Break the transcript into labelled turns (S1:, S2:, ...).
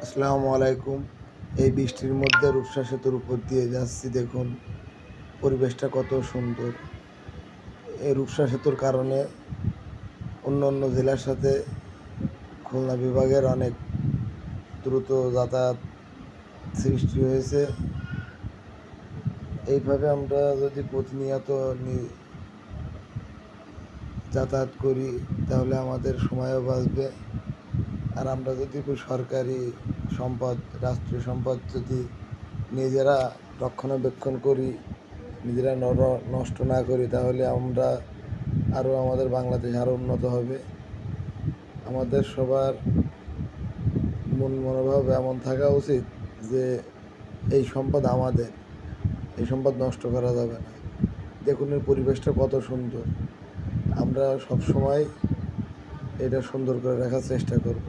S1: আসসালামু আলাইকুম। এই বৃষ্টির মধ্যে রূপসা সেতুর উপর দিয়ে যাচ্ছি, দেখুন পরিবেশটা কত সুন্দর। এই রূপসা সেতুর কারণে অন্য অন্য জেলার সাথে খুলনা বিভাগের অনেক দ্রুত যাতায়াত সৃষ্টি হয়েছে। এইভাবে আমরা যদি প্রতিনিয়ত যাতায়াত করি তাহলে আমাদের সময়ও বাঁচবে। আর আমরা যদি সরকারি সম্পদ, রাষ্ট্রীয় সম্পদ যদি নিজেরা রক্ষণাবেক্ষণ করি, নিজেরা নষ্ট না করি, তাহলে আমরা আমাদের বাংলাদেশ আরও উন্নত হবে। আমাদের সবার মনোভাব এমন থাকা উচিত যে এই সম্পদ আমাদের, এই সম্পদ নষ্ট করা যাবে না। দেখুন এর পরিবেশটা কত সুন্দর, আমরা সব সময় এটা সুন্দর করে রাখার চেষ্টা করব।